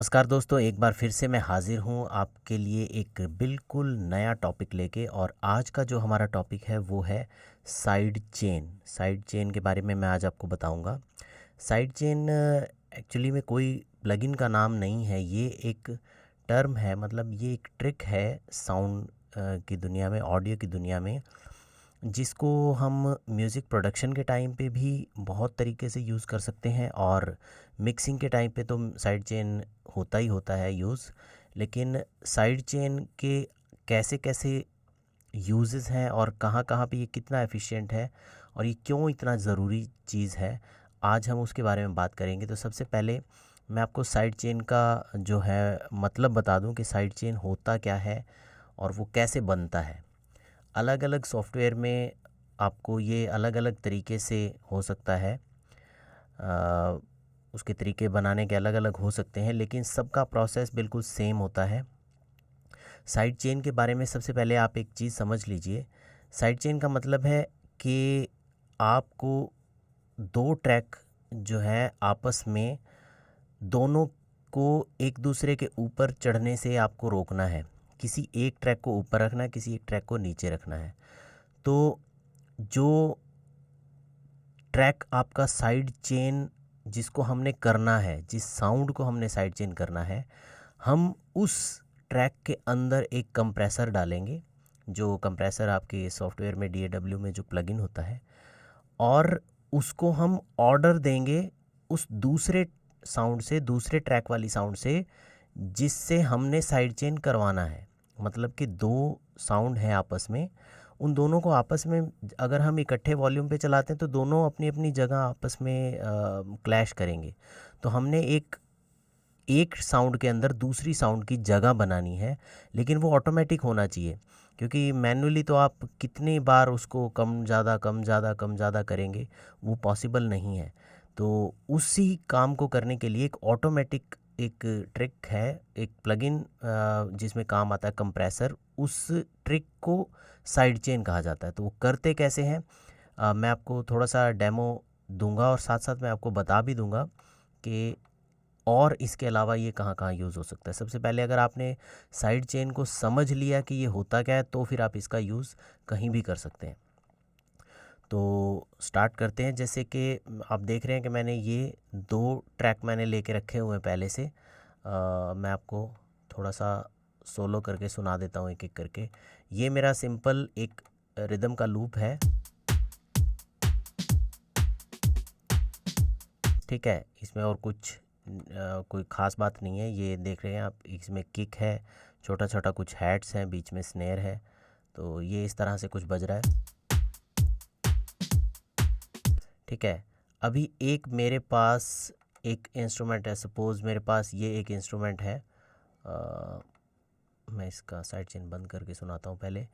नमस्कार दोस्तों, एक बार फिर से मैं हाज़िर हूँ आपके लिए एक बिल्कुल नया टॉपिक लेके। और आज का जो हमारा टॉपिक है वो है साइड चेन। साइड चेन के बारे में मैं आज आपको बताऊँगा। साइड चेन एक्चुअली में कोई प्लगइन का नाम नहीं है, ये एक टर्म है, मतलब ये एक ट्रिक है साउंड की दुनिया में, ऑडियो की दुनिया में, जिसको हम म्यूज़िक प्रोडक्शन के टाइम पे भी बहुत तरीके से यूज़ कर सकते हैं। और मिक्सिंग के टाइम पे तो साइड चेन होता ही होता है यूज़। लेकिन साइड चेन के कैसे कैसे यूजेस हैं और कहाँ कहाँ पे ये कितना एफिशिएंट है और ये क्यों इतना ज़रूरी चीज़ है, आज हम उसके बारे में बात करेंगे। तो सबसे पहले मैं आपको साइड चेन का जो है मतलब बता दूं कि साइड चेन होता क्या है और वो कैसे बनता है। अलग अलग सॉफ्टवेयर में आपको ये अलग अलग तरीके से हो सकता है, अ, उसके तरीके बनाने के अलग अलग हो सकते हैं, लेकिन सबका प्रोसेस बिल्कुल सेम होता है। साइड चेन के बारे में सबसे पहले आप एक चीज़ समझ लीजिए। साइड चेन का मतलब है कि आपको दो ट्रैक जो है आपस में, दोनों को एक दूसरे के ऊपर चढ़ने से आपको रोकना है। किसी एक ट्रैक को ऊपर रखना है, किसी एक ट्रैक को नीचे रखना है। तो जो ट्रैक आपका साइड चेन जिसको हमने करना है, जिस साउंड को हमने साइड चेन करना है, हम उस ट्रैक के अंदर एक कंप्रेसर डालेंगे। जो कंप्रेसर आपके सॉफ्टवेयर में DAW में जो प्लगइन होता है, और उसको हम ऑर्डर देंगे उस दूसरे साउंड से, दूसरे ट्रैक वाली साउंड से, जिससे हमने साइड चेन करवाना है। मतलब कि दो साउंड हैं आपस में, उन दोनों को आपस में अगर हम इकट्ठे वॉल्यूम पे चलाते हैं तो दोनों अपनी अपनी जगह आपस में क्लैश करेंगे। तो हमने एक एक साउंड के अंदर दूसरी साउंड की जगह बनानी है, लेकिन वो ऑटोमेटिक होना चाहिए, क्योंकि मैन्युअली तो आप कितनी बार उसको कम ज़्यादा कम ज़्यादा कम ज़्यादा करेंगे, वो पॉसिबल नहीं है। तो उसी काम को करने के लिए एक ऑटोमेटिक एक ट्रिक है, एक प्लगइन जिसमें काम आता है कंप्रेसर। उस ट्रिक को साइड चेन कहा जाता है। तो वो करते कैसे हैं, मैं आपको थोड़ा सा डेमो दूंगा और साथ साथ मैं आपको बता भी दूंगा कि और इसके अलावा ये कहाँ कहाँ यूज़ हो सकता है। सबसे पहले अगर आपने साइड चेन को समझ लिया कि ये होता क्या है, तो फिर आप इसका यूज़ कहीं भी कर सकते हैं। तो स्टार्ट करते हैं। जैसे कि आप देख रहे हैं कि मैंने ये दो ट्रैक मैंने लेके रखे हुए हैं पहले से। मैं आपको थोड़ा सा सोलो करके सुना देता हूँ एक एक करके। ये मेरा सिंपल एक रिदम का लूप है, ठीक है। इसमें और कुछ कोई ख़ास बात नहीं है। ये देख रहे हैं आप, इसमें किक है, छोटा छोटा कुछ हैट्स हैं, बीच में स्नेयर है। तो ये इस तरह से कुछ बज रहा है, ठीक है। अभी एक मेरे पास एक इंस्ट्रूमेंट है, सपोज़ मेरे पास ये एक इंस्ट्रूमेंट है। अ, मैं इसका साइड चेन बंद करके सुनाता हूँ पहले।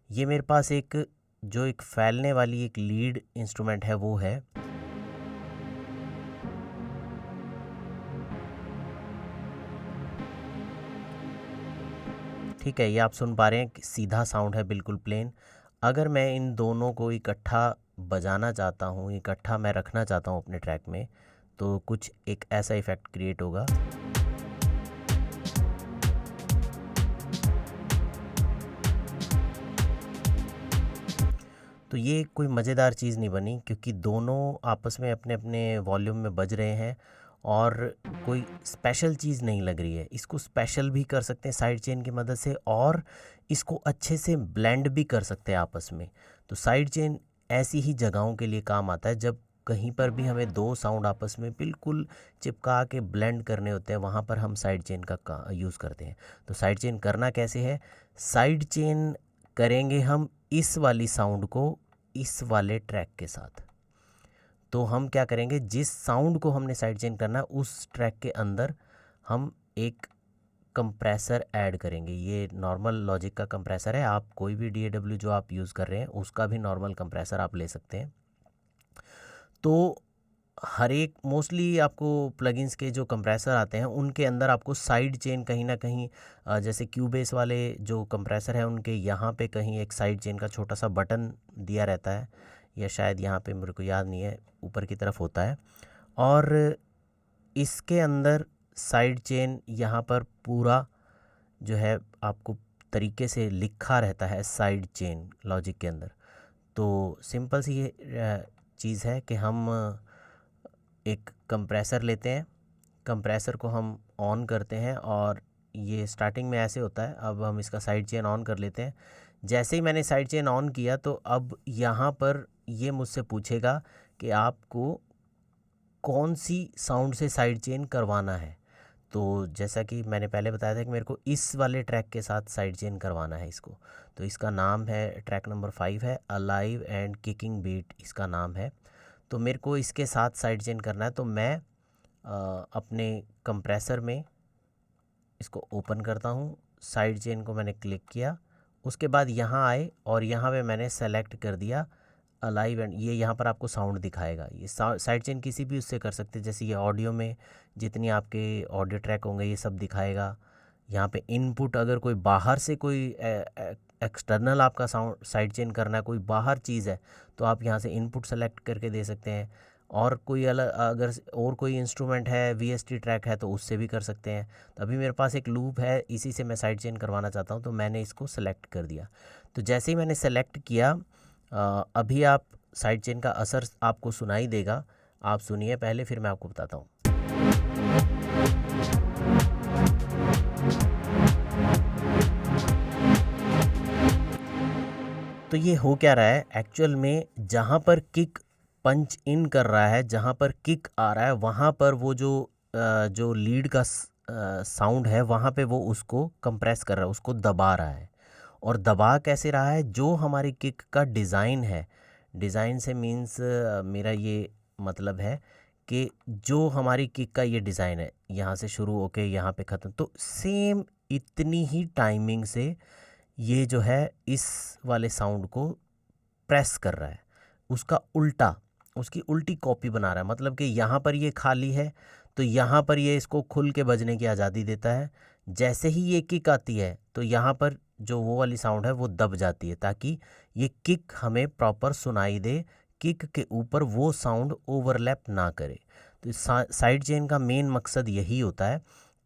ये मेरे पास एक जो एक फैलने वाली एक लीड इंस्ट्रूमेंट है वो है, ठीक है। ये आप सुन पा रहे हैं कि सीधा साउंड है, बिल्कुल प्लेन। अगर मैं इन दोनों को इकट्ठा बजाना चाहता हूँ, इकट्ठा मैं रखना चाहता हूँ अपने ट्रैक में, तो कुछ एक ऐसा इफ़ेक्ट क्रिएट होगा। तो ये कोई मज़ेदार चीज़ नहीं बनी, क्योंकि दोनों आपस में अपने अपने वॉल्यूम में बज रहे हैं और कोई स्पेशल चीज़ नहीं लग रही है। इसको स्पेशल भी कर सकते हैं साइड चेन की मदद से, और इसको अच्छे से ब्लेंड भी कर सकते हैं आपस में। तो साइड चेन ऐसी ही जगहों के लिए काम आता है, जब कहीं पर भी हमें दो साउंड आपस में बिल्कुल चिपका के ब्लेंड करने होते हैं, वहाँ पर हम साइड चेन का यूज़ करते हैं। तो साइड चेन करना कैसे है, साइड चेन करेंगे हम इस वाली साउंड को इस वाले ट्रैक के साथ। तो हम क्या करेंगे, जिस साउंड को हमने साइड चेन करना है उस ट्रैक के अंदर हम एक कंप्रेसर ऐड करेंगे। ये नॉर्मल लॉजिक का कंप्रेसर है, आप कोई भी DAW जो आप यूज़ कर रहे हैं उसका भी नॉर्मल कंप्रेसर आप ले सकते हैं। तो हर एक मोस्टली आपको प्लगइन्स के जो कंप्रेसर आते हैं उनके अंदर आपको साइड चेन कहीं ना कहीं, जैसे क्यूबेस वाले जो कंप्रेसर हैं उनके यहाँ पे कहीं एक साइड चेन का छोटा सा बटन दिया रहता है, या शायद यहाँ पे मेरे को याद नहीं है, ऊपर की तरफ होता है। और इसके अंदर साइड चेन यहाँ पर पूरा जो है आपको तरीके से लिखा रहता है साइड चेन लॉजिक के अंदर। तो सिंपल सी ये चीज़ है कि हम एक कंप्रेसर लेते हैं, कंप्रेसर को हम ऑन करते हैं और ये स्टार्टिंग में ऐसे होता है। अब हम इसका साइड चेन ऑन कर लेते हैं। जैसे ही मैंने साइड चेन ऑन किया तो अब यहाँ पर ये मुझसे पूछेगा कि आपको कौन सी साउंड से साइड चेन करवाना है। तो जैसा कि मैंने पहले बताया था कि मेरे को इस वाले ट्रैक के साथ साइड चेन करवाना है इसको। तो इसका नाम है, ट्रैक नंबर 5 है, अलाइव एंड किकिंग बीट इसका नाम है। तो मेरे को इसके साथ साइड चेन करना है। तो मैं अपने कंप्रेसर में इसको ओपन करता हूँ, साइड चेन को मैंने क्लिक किया, उसके बाद यहाँ आए और यहाँ पे मैंने सेलेक्ट कर दिया अलाइव एंड ये यहाँ पर आपको साउंड दिखाएगा। ये साइड चेन किसी भी उससे कर सकते हैं, जैसे ये ऑडियो में जितनी आपके ऑडियो ट्रैक होंगे ये सब दिखाएगा। यहाँ पे इनपुट अगर कोई बाहर से कोई एक्सटर्नल आपका साउंड साइड चेन करना है, कोई बाहर चीज़ है तो आप यहाँ से इनपुट सेलेक्ट करके दे सकते हैं। और कोई अलग अगर और कोई इंस्ट्रूमेंट है, वीएसटी ट्रैक है तो उससे भी कर सकते हैं। तो अभी मेरे पास एक लूप है, इसी से मैं साइड चेन करवाना चाहता हूँ, तो मैंने इसको सेलेक्ट कर दिया। तो जैसे ही मैंने सेलेक्ट किया अभी आप साइड चेन का असर आपको सुनाई देगा। आप सुनिए पहले, फिर मैं आपको बताता हूँ। तो ये हो क्या रहा है एक्चुअल में, जहाँ पर किक पंच इन कर रहा है, जहाँ पर किक आ रहा है वहाँ पर वो जो लीड का साउंड है वहाँ पे वो उसको कंप्रेस कर रहा है, उसको दबा रहा है। और दबा कैसे रहा है, जो हमारी किक का डिज़ाइन है, डिज़ाइन से मीन्स मेरा ये मतलब है कि जो हमारी किक का ये डिज़ाइन है, यहाँ से शुरू होके यहाँ पे ख़त्म, तो सेम इतनी ही टाइमिंग से ये जो है इस वाले साउंड को प्रेस कर रहा है, उसका उल्टा, उसकी उल्टी कॉपी बना रहा है। मतलब कि यहाँ पर ये खाली है तो यहाँ पर ये इसको खुल के बजने की आज़ादी देता है। जैसे ही ये किक आती है तो यहाँ पर जो वो वाली साउंड है वो दब जाती है, ताकि ये किक हमें प्रॉपर सुनाई दे, किक के ऊपर वो साउंड ओवरलैप ना करे। तो साइड चेन का मेन मकसद यही होता है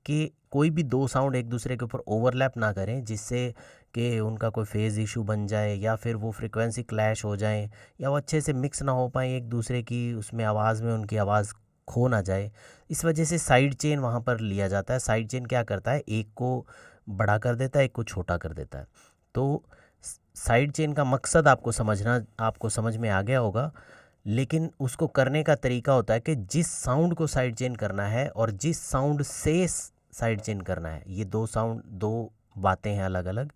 कि कोई भी दो साउंड एक दूसरे के ऊपर ओवरलैप ना करें, जिससे कि उनका कोई फेज़ इशू बन जाए या फिर वो फ्रीक्वेंसी क्लैश हो जाए या वो अच्छे से मिक्स ना हो पाए एक दूसरे की, उसमें आवाज़ में उनकी आवाज़ खो ना जाए। इस वजह से साइड चेन वहाँ पर लिया जाता है। साइड चेन क्या करता है, एक को बड़ा कर देता है, एक को छोटा कर देता है। तो साइड चेन का मकसद आपको समझ में आ गया होगा, लेकिन उसको करने का तरीका होता है कि जिस साउंड को साइड चेन करना है और जिस साउंड से साइड चेन करना है, ये दो बातें हैं अलग अलग।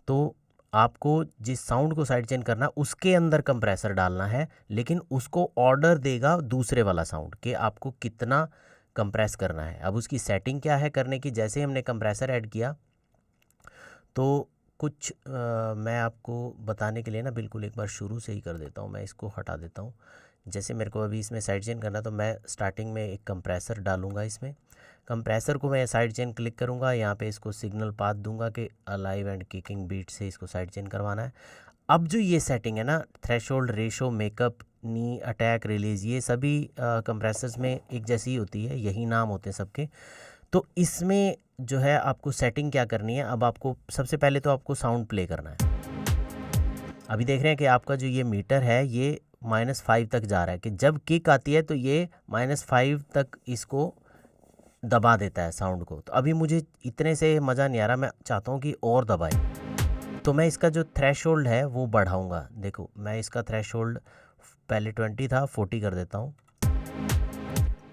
तो आपको जिस साउंड को साइड चेन करना उसके अंदर कंप्रेसर डालना है, लेकिन उसको ऑर्डर देगा दूसरे वाला साउंड कि आपको कितना कंप्रेस करना है। अब उसकी सेटिंग क्या है करने की, जैसे हमने कंप्रेसर ऐड किया तो कुछ मैं आपको बताने के लिए ना बिल्कुल एक बार शुरू से ही कर देता हूँ। मैं इसको हटा देता हूँ। जैसे मेरे को अभी इसमें साइड चेन करना, तो मैं स्टार्टिंग में एक कंप्रेसर डालूँगा। इसमें कंप्रेसर को मैं साइड चेन क्लिक करूँगा, यहाँ पे इसको सिग्नल पाथ दूंगा कि अलाइव एंड किकिंग बीट से इसको साइड चेन करवाना है। अब जो ये सेटिंग है ना, थ्रेशोल्ड, रेशो, मेकअप, नी, अटैक, रिलीज़, ये सभी कंप्रेसर्स में एक जैसी ही होती है, यही नाम होते हैं सबके। तो इसमें जो है आपको सेटिंग क्या करनी है, अब आपको सबसे पहले तो आपको साउंड प्ले करना है। अभी देख रहे हैं कि आपका जो ये मीटर है ये -5 तक जा रहा है, कि जब किक आती है तो ये -5 तक इसको दबा देता है साउंड को। तो अभी मुझे इतने से मज़ा नहीं आ रहा, मैं चाहता हूँ कि और दबाए। तो मैं इसका जो थ्रेशोल्ड है वो बढ़ाऊँगा। देखो मैं इसका थ्रेशोल्ड पहले 20 था, 40 कर देता हूँ।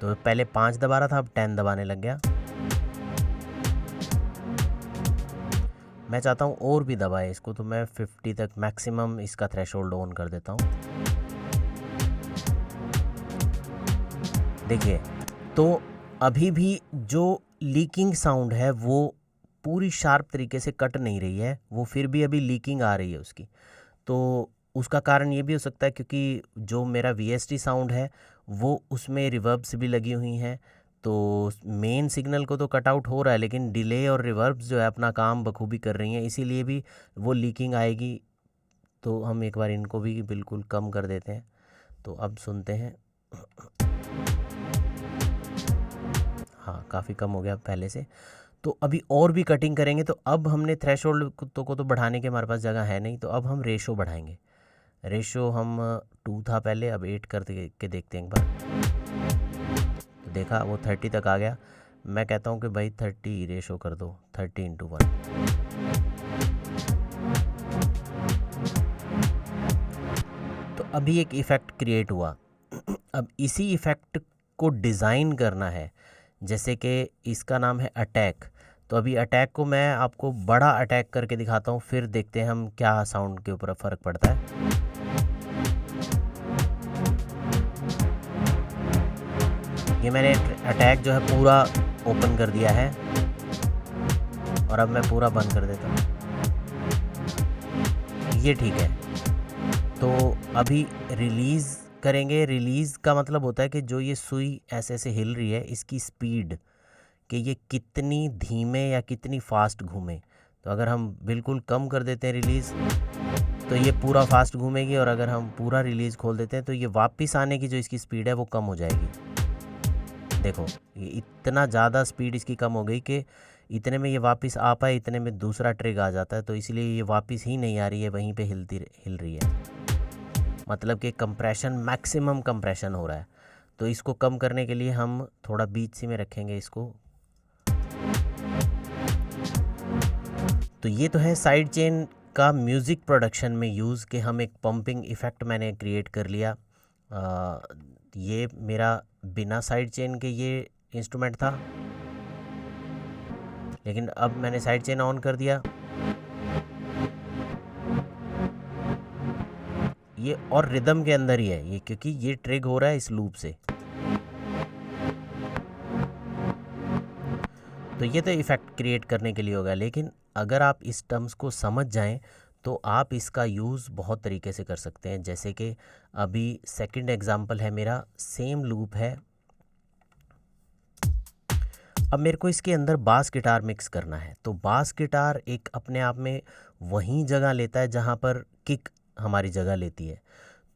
तो पहले 5 दबा रहा था, अब 10 दबाने लग गया। मैं चाहता हूँ और भी दबाए इसको, तो मैं 50 तक मैक्सिमम इसका थ्रेशोल्ड ऑन कर देता हूँ। देखिए, तो अभी भी जो लीकिंग साउंड है वो पूरी शार्प तरीके से कट नहीं रही है, वो फिर भी अभी लीकिंग आ रही है उसकी। तो उसका कारण ये भी हो सकता है क्योंकि जो मेरा वीएसटी साउंड है वो उसमें रिवर्ब्स भी लगी हुई हैं। तो मेन सिग्नल को तो कट आउट हो रहा है, लेकिन डिले और रिवर्ब्स जो है अपना काम बखूबी कर रही हैं, इसीलिए भी वो लीकिंग आएगी। तो हम एक बार इनको भी बिल्कुल कम कर देते हैं। तो अब सुनते हैं। हाँ काफ़ी कम हो गया पहले से। तो अभी और भी कटिंग करेंगे, तो अब हमने थ्रेशोल्ड को तो बढ़ाने की हमारे पास जगह है नहीं, तो अब हम रेशो बढ़ाएंगे। रेशो हम 2 था पहले, अब 8 कर के देखते हैं एक बार। तो देखा वो 30 तक आ गया। मैं कहता हूँ कि भाई 30 रेशो कर दो, 30:1। तो अभी एक इफ़ेक्ट क्रिएट हुआ। अब इसी इफ़ेक्ट को डिज़ाइन करना है, जैसे कि इसका नाम है अटैक। तो अभी अटैक को मैं आपको बड़ा अटैक करके दिखाता हूँ, फिर देखते हैं हम क्या साउंड के ऊपर फ़र्क पड़ता है। ये मैंने अटैक जो है पूरा ओपन कर दिया है, और अब मैं पूरा बंद कर देता हूँ। ये ठीक है। तो अभी रिलीज़ करेंगे। रिलीज़ का मतलब होता है कि जो ये सुई ऐसे ऐसे हिल रही है, इसकी स्पीड, कि ये कितनी धीमे या कितनी फास्ट घूमे। तो अगर हम बिल्कुल कम कर देते हैं रिलीज़, तो ये पूरा फास्ट घूमेगी, और अगर हम पूरा रिलीज़ खोल देते हैं तो ये वापस आने की जो इसकी स्पीड है वो कम हो जाएगी। देखो ये इतना ज़्यादा स्पीड इसकी कम हो गई कि इतने में ये वापस आ पाए, इतने में दूसरा ट्रिग आ जाता है। तो इसलिए ये वापस ही नहीं आ रही है, वहीं पे हिल रही है। मतलब कि कंप्रेशन, मैक्सिमम कंप्रेशन हो रहा है। तो इसको कम करने के लिए हम थोड़ा बीच सी में रखेंगे इसको। तो ये तो है साइड चेन का म्यूज़िक प्रोडक्शन में यूज़, कि हम एक पंपिंग इफ़ेक्ट मैंने क्रिएट कर लिया। ये मेरा बिना साइड चेन के ये इंस्ट्रूमेंट था, लेकिन अब मैंने साइड चेन ऑन कर दिया। ये और रिदम के अंदर ही है ये, क्योंकि ये ट्रिग हो रहा है इस लूप से। तो ये तो इफ़ेक्ट क्रिएट करने के लिए होगा, लेकिन अगर आप इस टर्म्स को समझ जाएं तो आप इसका यूज़ बहुत तरीके से कर सकते हैं। जैसे कि अभी सेकंड एग्जांपल है मेरा, सेम लूप है। अब मेरे को इसके अंदर बास गिटार मिक्स करना है। तो बास गिटार एक अपने आप में वहीं जगह लेता है जहाँ पर किक हमारी जगह लेती है।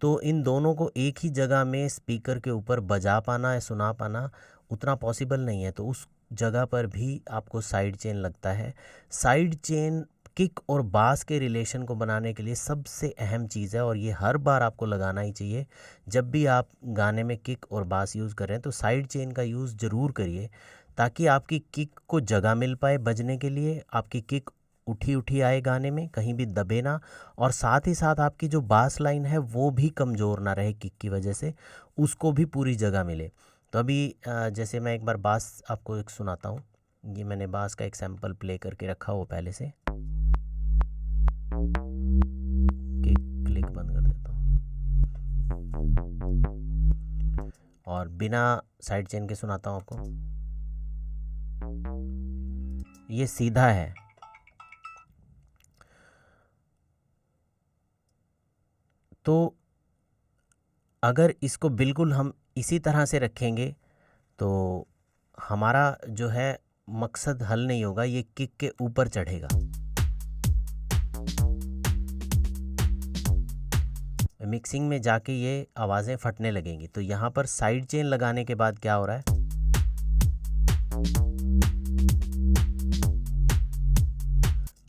तो इन दोनों को एक ही जगह में स्पीकर के ऊपर बजा पाना या सुना पाना उतना पॉसिबल नहीं है। तो उस जगह पर भी आपको साइड चेन लगता है। साइड चेन किक और बास के रिलेशन को बनाने के लिए सबसे अहम चीज़ है, और ये हर बार आपको लगाना ही चाहिए। जब भी आप गाने में किक और बास यूज़ करें तो साइड चेन का यूज़ ज़रूर करिए, ताकि आपकी किक को जगह मिल पाए बजने के लिए, आपकी किक उठी उठी आए गाने में, कहीं भी दबे ना, और साथ ही साथ आपकी जो बास लाइन है वो भी कमज़ोर ना रहे किक की वजह से, उसको भी पूरी जगह मिले। तो अभी जैसे मैं एक बार बास आपको एक सुनाता हूँ। ये मैंने बास का एक सैम्पल प्ले करके रखा हो पहले से। क्लिक बंद कर देता हूँ और बिना साइड चेन के सुनाता हूँ आपको। ये सीधा है। तो अगर इसको बिल्कुल हम इसी तरह से रखेंगे तो हमारा जो है मकसद हल नहीं होगा, ये किक के ऊपर चढ़ेगा। मिक्सिंग में जाके ये आवाज़ें फटने लगेंगी। तो यहाँ पर साइड चेन लगाने के बाद क्या हो रहा है,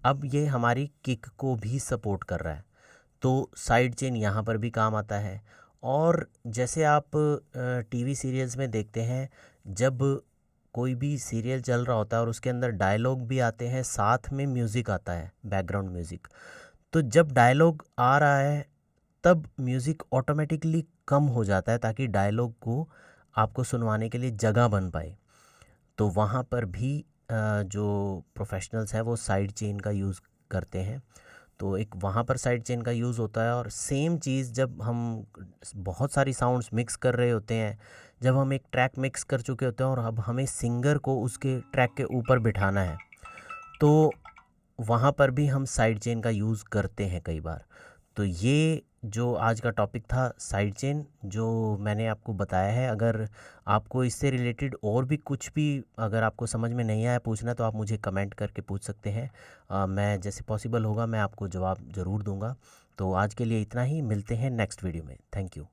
अब ये हमारी किक को भी सपोर्ट कर रहा है। तो साइड चेन यहाँ पर भी काम आता है। और जैसे आप टीवी सीरियल्स में देखते हैं, जब कोई भी सीरियल चल रहा होता है और उसके अंदर डायलॉग भी आते हैं, साथ में म्यूज़िक आता है, बैकग्राउंड म्यूज़िक। तो जब डायलॉग आ रहा है तब म्यूज़िक ऑटोमेटिकली कम हो जाता है, ताकि डायलॉग को आपको सुनवाने के लिए जगह बन पाए। तो वहाँ पर भी जो प्रोफेशनल्स हैं वो साइड चेन का यूज़ करते हैं। तो एक वहाँ पर साइड चेन का यूज़ होता है। और सेम चीज़ जब हम बहुत सारी साउंड्स मिक्स कर रहे होते हैं, जब हम एक ट्रैक मिक्स कर चुके होते हैं और अब हमें सिंगर को उसके ट्रैक के ऊपर बिठाना है, तो वहाँ पर भी हम साइड चेन का यूज़ करते हैं कई बार। तो ये जो आज का टॉपिक था साइड चेन, जो मैंने आपको बताया है। अगर आपको इससे रिलेटेड और भी कुछ भी अगर आपको समझ में नहीं आया पूछना, तो आप मुझे कमेंट करके पूछ सकते हैं। मैं जैसे पॉसिबल होगा मैं आपको जवाब ज़रूर दूंगा। तो आज के लिए इतना ही, मिलते हैं नेक्स्ट वीडियो में। Thank you.